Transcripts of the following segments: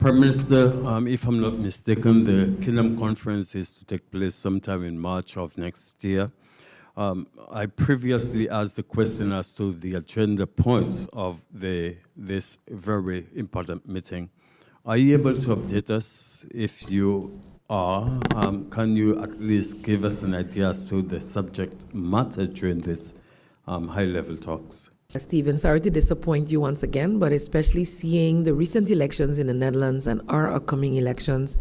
Prime Minister, if I'm not mistaken, the Kingdom Conference is to take place sometime in March of next year. I previously asked the question as to the agenda points of this very important meeting. Are you able to update us? If you are, can you at least give us an idea as to the subject matter during this high-level talks? Stephen, sorry to disappoint you once again, but especially seeing the recent elections in the Netherlands and our upcoming elections,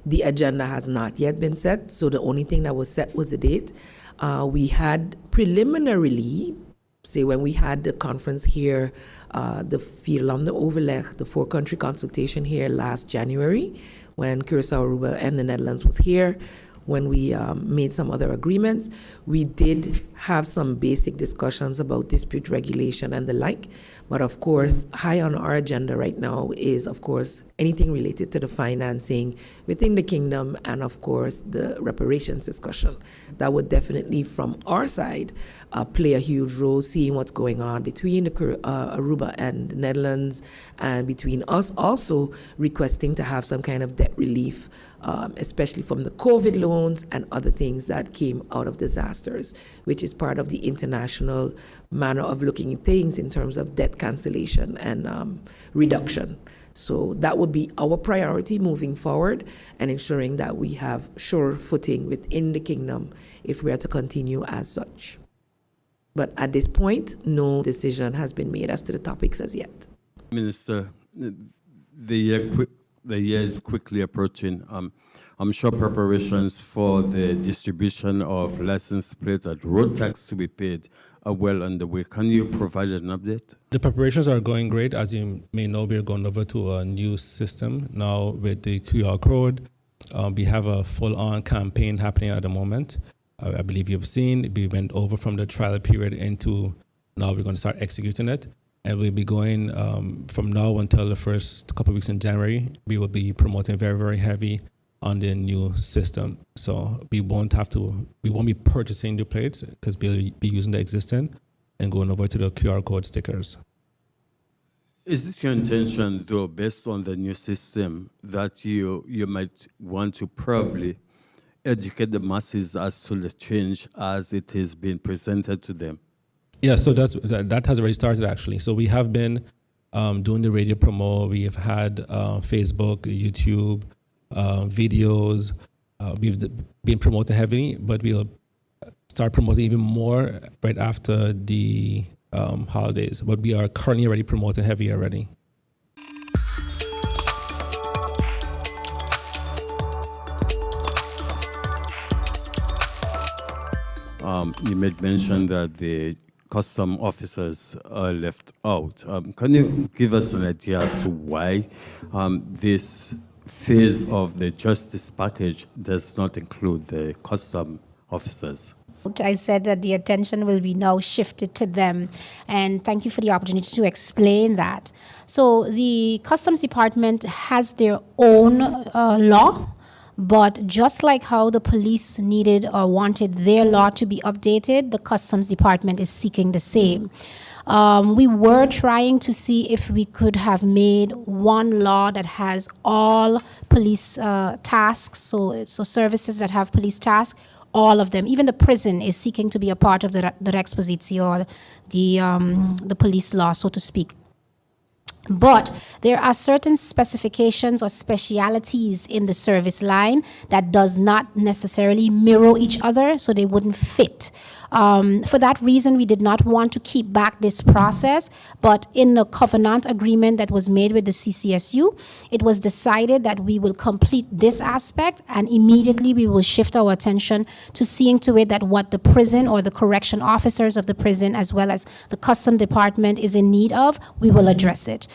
the agenda has not yet been set. So the only thing that was set was the date. We had preliminarily, say when we had the conference here, the Vierlanden Overleg, the four-country consultation here last January, when Curaçao, Aruba, and the Netherlands was here, when we made some other agreements. We did have some basic discussions about dispute regulation and the like. But of course, high on our agenda right now is, of course, anything related to the financing within the kingdom and, of course, the reparations discussion. That would definitely, from our side, play a huge role, seeing what's going on between the Aruba and the Netherlands, and between us also requesting to have some kind of debt relief, especially from the COVID loans and other things that came out of disasters, which is part of the international manner of looking at things in terms of debt cancellation and reduction. So that would be our priority moving forward, and ensuring that we have sure footing within the kingdom if we are to continue as such. But at this point, no decision has been made as to the topics as yet. Minister, the year is quickly approaching. I'm sure preparations for the distribution of license plates and road tax to be paid are well underway. Can you provide an update? The preparations are going great. As you may know, we're going over to a new system now with the QR code. We have a full-on campaign happening at the moment. I believe you've seen, we went over from the trial period into now we're going to start executing it. And we'll be going from now until the first couple of weeks in January. We will be promoting very, very heavy on the new system. So we won't be purchasing new plates because we'll be using the existing and going over to the QR code stickers. Is it your intention, though, based on the new system, that you might want to probably educate the masses as to the change as it is being presented to them? Yeah, so that has already started, actually. So we have been doing the radio promo. We have had Facebook, YouTube, videos. We've been promoting heavily, but we'll start promoting even more right after the holidays. But we are currently already promoting heavy already. You made mention that the custom officers are left out. Can you give us an idea as to why this phase of the justice package does not include the custom officers? I said that the attention will be now shifted to them, and thank you for the opportunity to explain that. So the Customs Department has their own law, but just like how the police needed or wanted their law to be updated, the Customs Department is seeking the same. We were trying to see if we could have made one law that has all police tasks, so services that have police tasks, all of them. Even the prison is seeking to be a part of the Rexpositie, or the police law, so to speak. But there are certain specifications or specialities in the service line that does not necessarily mirror each other, so they wouldn't fit. For that reason, we did not want to keep back this process, but in the covenant agreement that was made with the CCSU, it was decided that we will complete this aspect, and immediately we will shift our attention to seeing to it that what the prison or the correction officers of the prison, as well as the custom department, is in need of, we will address it.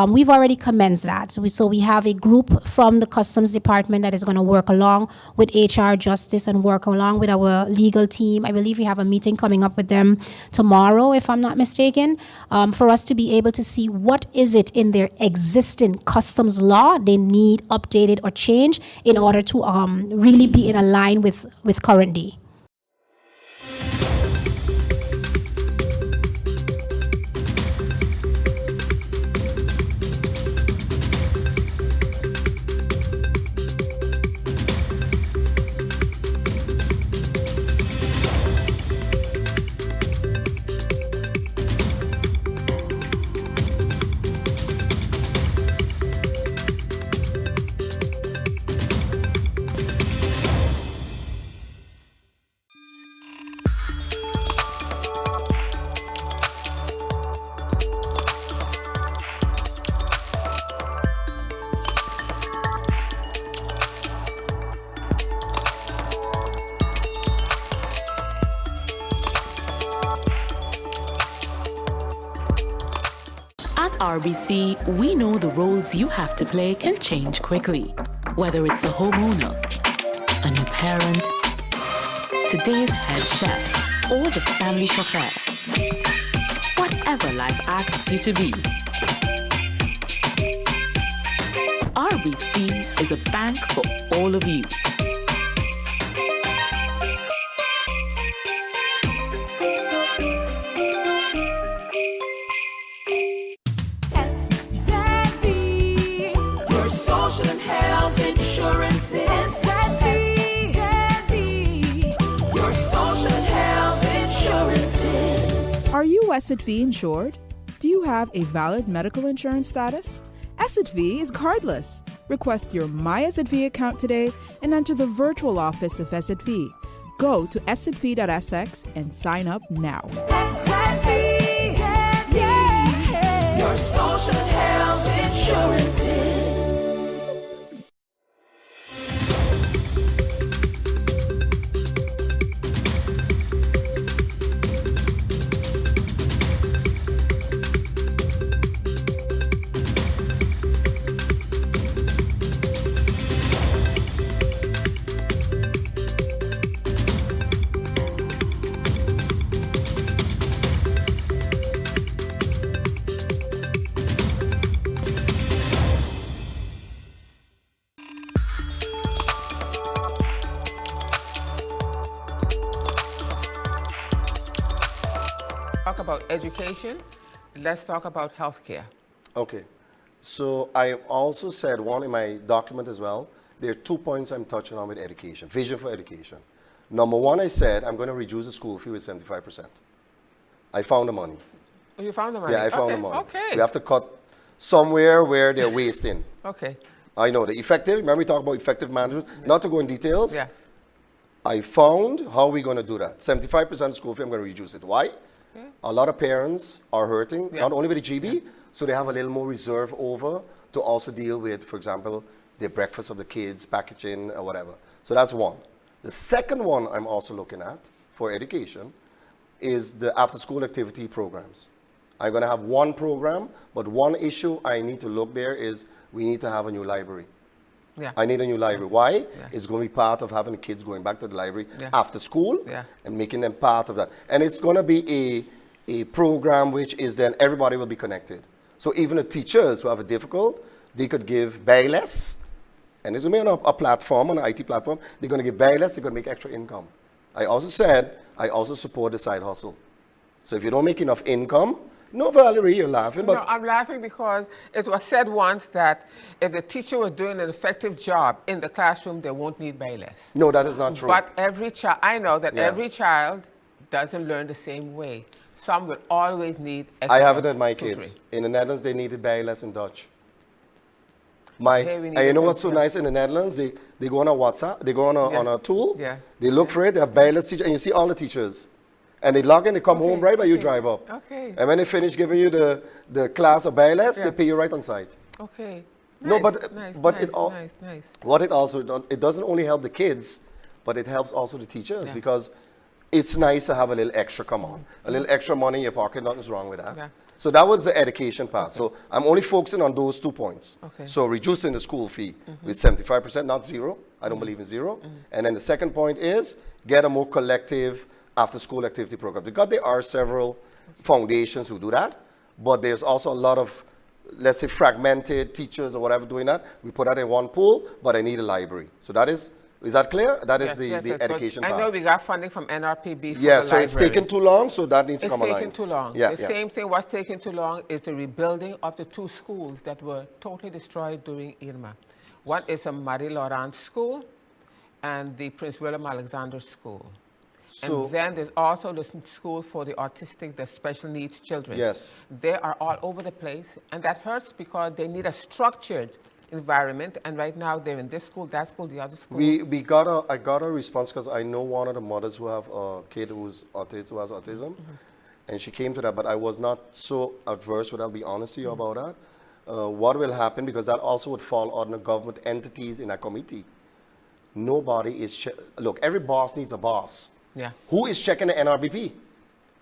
We've already commenced that. So we have a group from the customs department that is going to work along with HR Justice and work along with our legal team. I believe we have a meeting coming up with them tomorrow, if I'm not mistaken, for us to be able to see what is it in their existing customs law they need updated or changed in order to really be in a line with current day. RBC, we know the roles you have to play can change quickly. Whether it's a homeowner, a new parent, today's head chef, or the family chauffeur. Whatever life asks you to be. RBC is a bank for all of you. Your social and health insurance is your social and health insurances. Are you SXM insured? Do you have a valid medical insurance status? SXM is cardless. Request your My SXM account today and enter the virtual office of SXM. Go to sxv.sx and sign up now. Your social and health insurances. Talk about education, let's talk about healthcare. Okay, so I also said one in my document as well. There are 2 points I'm touching on with education, vision for education. Number one, I said I'm going to reduce the school fee with 75%. I found the money. Oh, you found the money? Yeah, I found Okay, the money. Okay. We have to cut somewhere where they're wasting. Okay. I know the effective. Remember we talked about effective management. Not to go in details. Yeah. I found how we're going to do that. 75% of school fee, I'm going to reduce it. Why? Yeah. A lot of parents are hurting, Yeah. not only with the GB, so they have a little more reserve over to also deal with, for example, the breakfast of the kids, packaging, or whatever. So that's one. The second one I'm also looking at for education is the after-school activity programs. I'm going to have one program, but one issue I need to look there is we need to have a new library. Yeah. I need a new library. Why? Yeah. It's going to be part of having the kids going back to the library Yeah. after school Yeah. and making them part of that. And it's going to be a program which is then everybody will be connected. So even the teachers who have it difficult, they could give buy less, and it's going to be on a platform, on an IT platform. They're going to give buy less, they're going to make extra income. I also said, I also support the side hustle. So if you don't make enough income, no, Valerie, you're laughing, but No, I'm laughing because it was said once that if the teacher was doing an effective job in the classroom, they won't need bailiffs. no, that is not true. But every child, I know that Yeah. every child doesn't learn the same way. Some will always need extra I have it at my tutoring. kids. In the Netherlands, they needed buy less in Dutch. My, Here we need and you know it what's so in- nice in the Netherlands? They go on a WhatsApp, they go on a, Yeah. on a tool, Yeah. they look for it, they have buy less teacher, and you see all the teachers. And they log in, they come home right by you okay. drive up. Okay. And when they finish giving you the class of buy less, Yeah. they pay you right on site. Okay. No, Nice, but- nice, but nice, it all- nice, nice. What it also does, it doesn't only help the kids, but it helps also the teachers Yeah. because it's nice to have a little extra come on. A little extra money in your pocket, nothing's wrong with that. Yeah. So that was the education part. So I'm only focusing on those 2 points. Okay. So reducing the school fee with 75%, not zero. I don't believe in zero. And then the second point is get a more collective after-school activity program. Because there are several foundations who do that, but there's also a lot of, let's say, fragmented teachers or whatever doing that. We put that in one pool, but I need a library. So that is that clear? That is Yes, the yes, yes, but education I part. know we got funding from NRPB for Yeah, the so it's library. taken too long, so that needs to It's come aligned. taken too long. Yeah, The yeah. same thing was taking too long is the rebuilding of the 2 schools that were totally destroyed during Irma. One is a Marie Laurent School and the Prince William Alexander School. So- And then there's also the school for the autistic, the special needs children. Yes. They are all over the place, and that hurts because they need a structured environment, and right now they're in this school, that school, the other school. I got a response because I know one of the mothers who have a kid who has autism, and she came to that, but I was not so adverse with that, I'll be honest to you about that. What will happen, because that also would fall on the government entities in that committee. Nobody is, look, every boss needs a boss. Yeah. Who is checking the NRBP?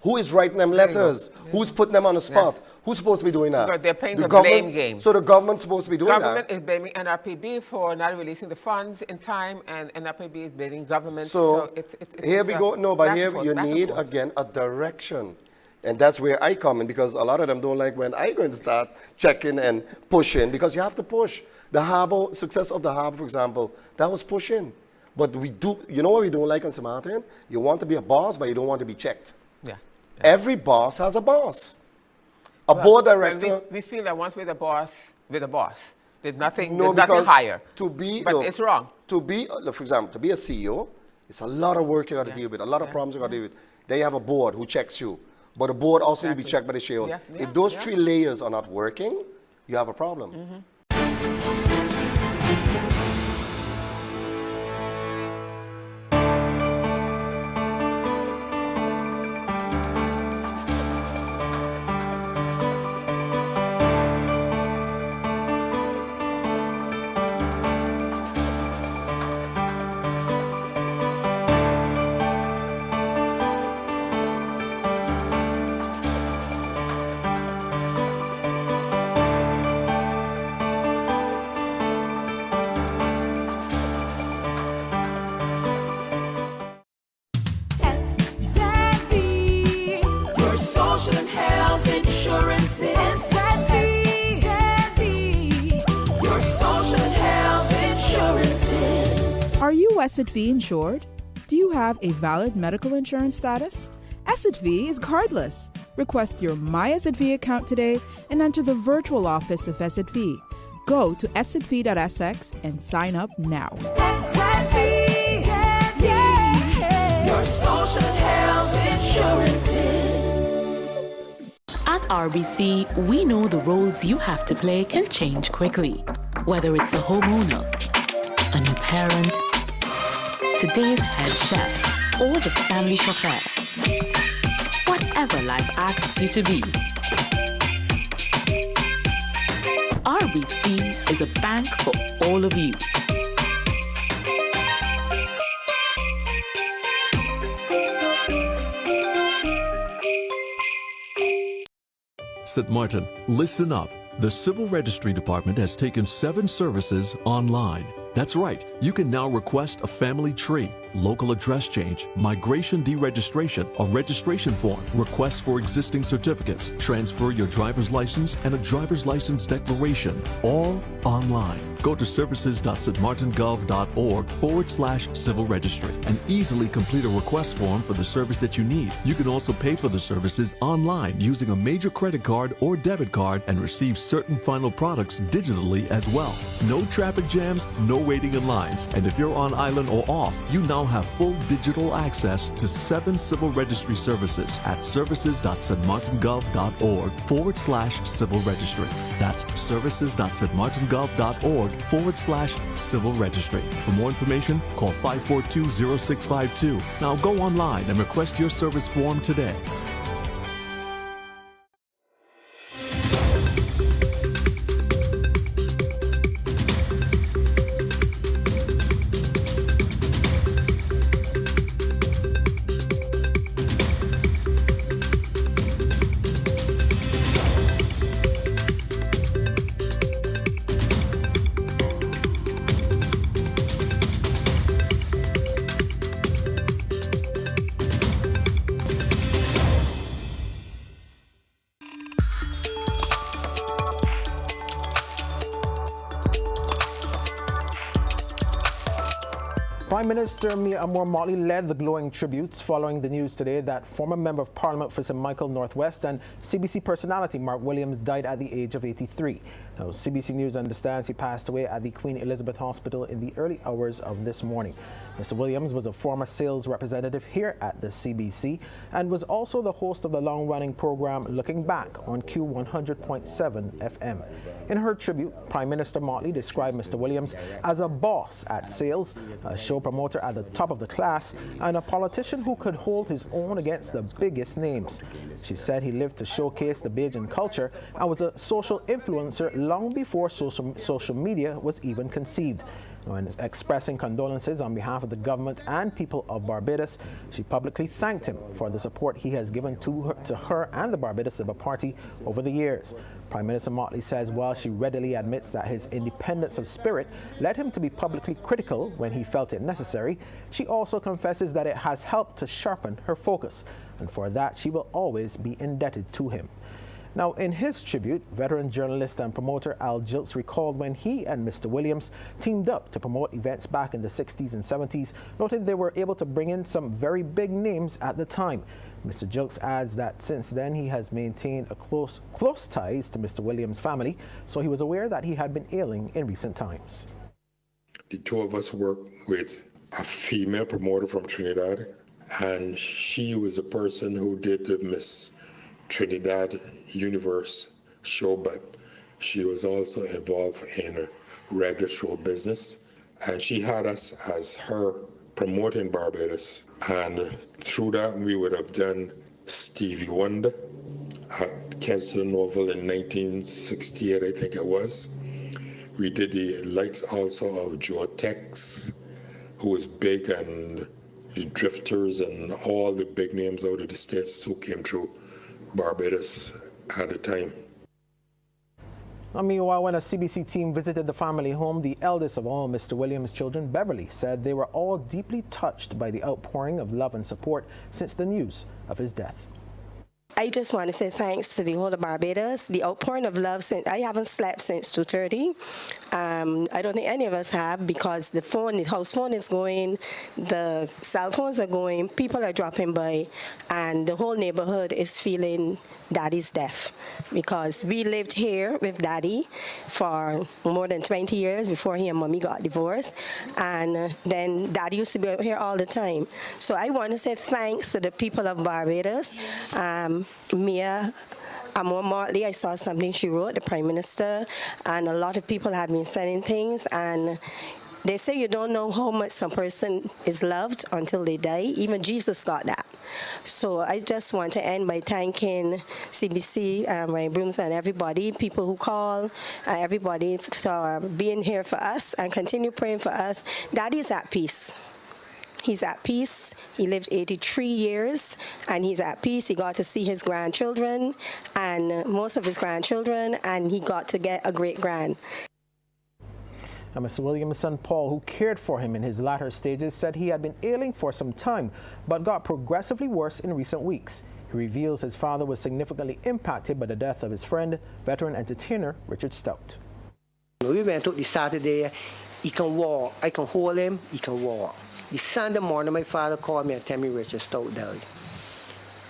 Who is writing them There you go. letters? Who's putting them on the spot? Yes. Who's supposed to be doing that? Because they're playing the government, blame game. So the government's supposed to be doing Government that. is blaming NRPB for not releasing the funds in time, and NRPB is blaming government. So, it's here we go. No, but back here and forth, you back and need, forth. again, a direction. And that's where I come in, because a lot of them don't like when I go and start checking and pushing, because you have to push. The harbor, success of the harbor, for example, that was pushing. But we do, you know what we don't like on St. Martin? You want to be a boss, but you don't want to be checked. Yeah. Every boss has a boss. A board director. We feel that once we're the boss, there's nothing, No, there's nothing because higher. but it's wrong. To be, for example, to be a CEO, it's a lot of work you got to deal with, a lot of problems you got to deal with. Then you have a board who checks you, but the board also will be checked by the shareholder. Yeah, If those yeah. 3 layers are not working, you have a problem. Your social and health insurance is your social and health insurance. Are you Asset V insured? Do you have a valid medical insurance status? Asset V is cardless. Request your My Asset V account today and enter the virtual office of Asset V. Go to assetv.sx and sign up now. Your social and health insurances. At RBC, we know the roles you have to play can change quickly. Whether it's a homeowner, a new parent, today's head chef, or the family chauffeur. Whatever life asks you to be. RBC is a bank for all of you. St. Martin, listen up. The Civil Registry Department has taken 7 services online. That's right, you can now request a family tree, local address change, migration deregistration, a registration form, request for existing certificates, transfer your driver's license, and a driver's license declaration, all online. Go to services.stmartingov.org/civil registry and easily complete a request form for the service that you need. You can also pay for the services online using a major credit card or debit card and receive certain final products digitally as well. No traffic jams, no waiting in lines. And if you're on island or off, you now have full digital access to 7 civil registry services at services.stmartingov.org/civil registry. That's services.stmartingov.org/civil registry. For more information, call 542-0652. Now go online and request your service form today. Prime Minister Mia Moore-Motley led the glowing tributes following the news today that former Member of Parliament for St. Michael Northwest and CBC personality Mark Williams died at the age of 83. Now, CBC News understands he passed away at the Queen Elizabeth Hospital in the early hours of this morning. Mr. Williams was a former sales representative here at the CBC and was also the host of the long-running program Looking Back on Q100.7 FM. In her tribute, Prime Minister Motley described Mr. Williams as a boss at sales, a show promoter at the top of the class, and a politician who could hold his own against the biggest names. She said he lived to showcase the Bajan culture and was a social influencer long before social media was even conceived. When expressing condolences on behalf of the government and people of Barbados, she publicly thanked him for the support he has given to her and the Barbados Labour Party over the years. Prime Minister Motley says while she readily admits that his independence of spirit led him to be publicly critical when he felt it necessary, she also confesses that it has helped to sharpen her focus, and for that she will always be indebted to him. Now, in his tribute, veteran journalist and promoter Al Gilks recalled when he and Mr. Williams teamed up to promote events back in the 60s and 70s, noting they were able to bring in some very big names at the time. Mr. Gilks adds that since then he has maintained a close ties to Mr. Williams' family, so he was aware that he had been ailing in recent times. The two of us worked with a female promoter from Trinidad, and she was a person who did the Miss Trinidad Universe show, but she was also involved in a regular show business, and she had us as her promoting Barbados, and through that we would have done Stevie Wonder at Kensington Oval in 1968, I think it was. We did the likes also of Joe Tex, who was big, and the Drifters and all the big names out of the States who came through Barbados at the time. Meanwhile, when a CBC team visited the family home, the eldest of all Mr. Williams' children, Beverly, said they were all deeply touched by the outpouring of love and support since the news of his death. I just want to say thanks to the whole of Barbados. The outpouring of love, since I haven't slept since 2:30. I don't think any of us have, because the house phone is going, the cell phones are going, people are dropping by, and the whole neighborhood is feeling Daddy's death, because we lived here with Daddy for more than 20 years before he and Mommy got divorced, and then Daddy used to be out here all the time. So I want to say thanks to the people of Barbados. Mia Amor Motley, I saw something she wrote, the Prime Minister, and a lot of people have been sending things, and they say you don't know how much some person is loved until they die. Even Jesus got that. So I just want to end by thanking CBC, Ryan Brooms, and everybody, people who call, everybody for being here for us and continue praying for us. Daddy's at peace. He's at peace. He lived 83 years, and he's at peace. He got to see his grandchildren, and most of his grandchildren, and he got to get a great-grand. And Mr. Williams' son Paul, who cared for him in his latter stages, said he had been ailing for some time, but got progressively worse in recent weeks. He reveals his father was significantly impacted by the death of his friend, veteran entertainer Richard Stout. We went out the Saturday. He can walk. I can hold him. He can walk. The Sunday morning, my father called me and told me Richard Stout died.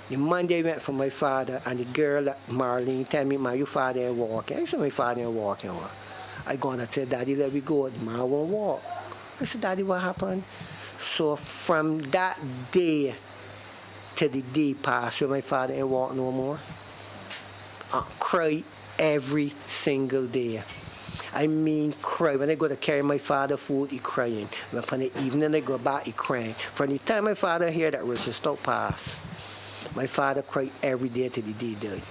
The Monday, I went for my father, and the girl, Marlene, told me, "Man, your father ain't walking." I said, "My father ain't walking." I gone and said, "Daddy, let me go. The man won't walk." I said, "Daddy, what happened?" So from that day to the day passed where my father ain't walk no more, I cry every single day. I mean, cry. When I go to carry my father food, he crying. When upon the evening I go back, he crying. From the time my father heard that Richard Stout passed, my father cried every day till the day he died.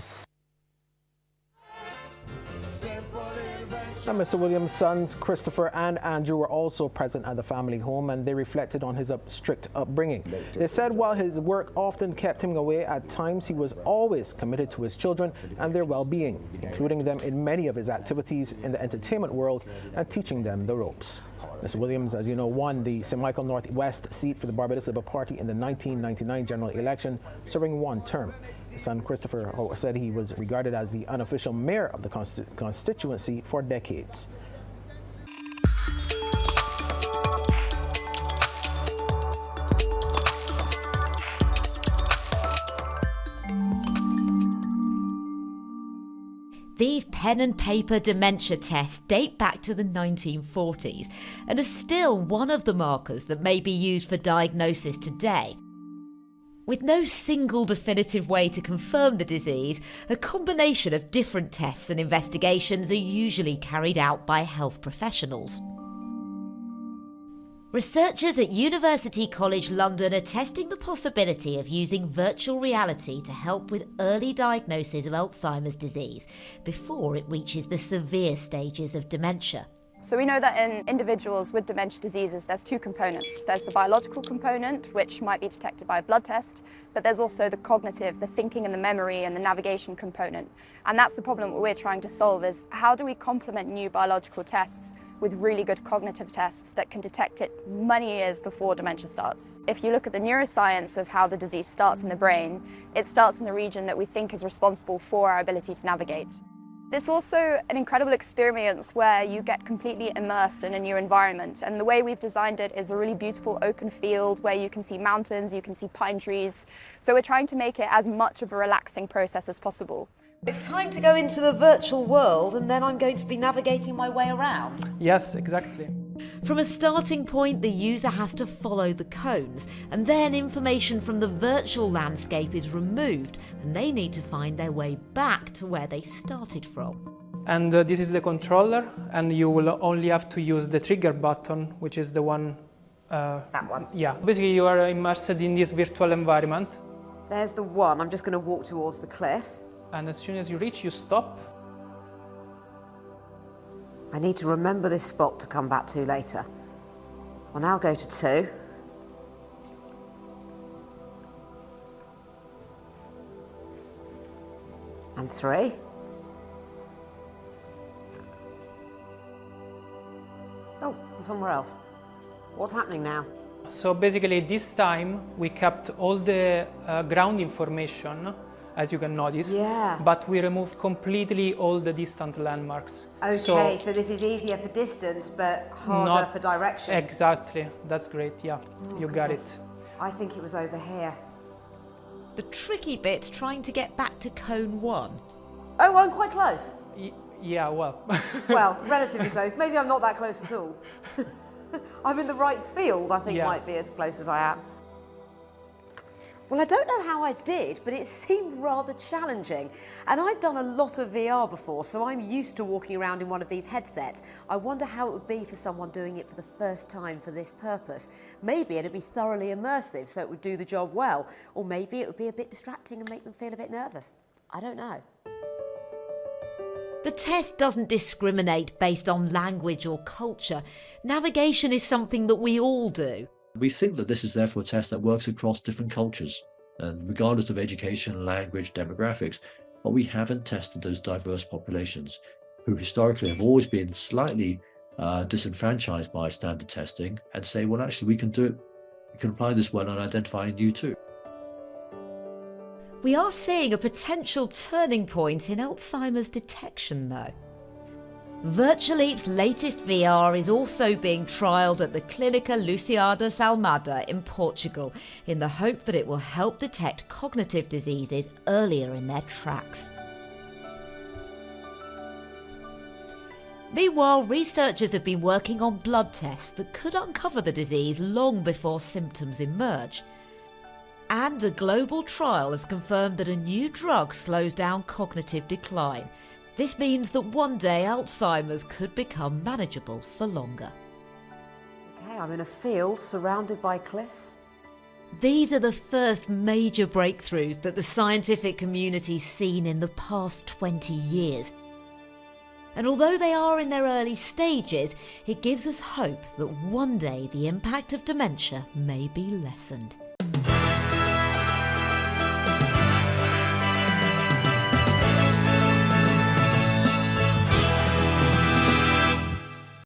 And Mr. Williams' sons, Christopher and Andrew, were also present at the family home, and they reflected on his strict upbringing. They said while his work often kept him away, at times he was always committed to his children and their well-being, including them in many of his activities in the entertainment world and teaching them the ropes. Mr. Williams, as you know, won the St. Michael Northwest seat for the Barbados Labour Party in the 1999 general election, serving one term. His son Christopher said he was regarded as the unofficial mayor of the constituency for decades. These pen and paper dementia tests date back to the 1940s and are still one of the markers that may be used for diagnosis today. With no single definitive way to confirm the disease, a combination of different tests and investigations are usually carried out by health professionals. Researchers at University College London are testing the possibility of using virtual reality to help with early diagnosis of Alzheimer's disease before it reaches the severe stages of dementia. So we know that in individuals with dementia diseases, there's two components. There's the biological component, which might be detected by a blood test, but there's also the cognitive, the thinking and the memory and the navigation component. And that's the problem that we're trying to solve is how do we complement new biological tests with really good cognitive tests that can detect it many years before dementia starts. If you look at the neuroscience of how the disease starts in the brain, it starts in the region that we think is responsible for our ability to navigate. It's also an incredible experience where you get completely immersed in a new environment, and the way we've designed it is a really beautiful open field where you can see mountains, you can see pine trees. So we're trying to make it as much of a relaxing process as possible. It's time to go into the virtual world, and then I'm going to be navigating my way around. Yes, exactly. From a starting point, the user has to follow the cones, and then information from the virtual landscape is removed, and they need to find their way back to where they started from. And this is the controller, and you will only have to use the trigger button, which is the one... that one? Yeah. Basically, you are immersed in this virtual environment. There's the one. I'm just going to walk towards the cliff. And as soon as you reach, you stop. I need to remember this spot to come back to later. I'll now go to 2. And 3. Oh, I'm somewhere else. What's happening now? So basically, this time we kept all the ground information, as you can notice, but we removed completely all the distant landmarks. Okay, so this is easier for distance, but harder for direction. Exactly, that's great, yeah, you got it. I think it was over here. The tricky bit's trying to get back to cone 1. Oh, I'm quite close. Yeah, well. Well, relatively close. Maybe I'm not that close at all. I'm in the right field, I think might be as close as I am. Well, I don't know how I did, but it seemed rather challenging. And I've done a lot of VR before, so I'm used to walking around in one of these headsets. I wonder how it would be for someone doing it for the first time for this purpose. Maybe it'd be thoroughly immersive, so it would do the job well. Or maybe it would be a bit distracting and make them feel a bit nervous. I don't know. The test doesn't discriminate based on language or culture. Navigation is something that we all do. We think that this is therefore a test that works across different cultures, and regardless of education, language, demographics, but we haven't tested those diverse populations who historically have always been slightly disenfranchised by standard testing, and say, well, actually, we can do it. We can apply this well and identify you too. We are seeing a potential turning point in Alzheimer's detection, though. Virtualeap's latest VR is also being trialled at the Clínica Luciá da Almada in Portugal in the hope that it will help detect cognitive diseases earlier in their tracks. Meanwhile, researchers have been working on blood tests that could uncover the disease long before symptoms emerge. And a global trial has confirmed that a new drug slows down cognitive decline. This means that one day Alzheimer's could become manageable for longer. Okay, I'm in a field surrounded by cliffs. These are the first major breakthroughs that the scientific community's seen in the past 20 years. And although they are in their early stages, it gives us hope that one day the impact of dementia may be lessened.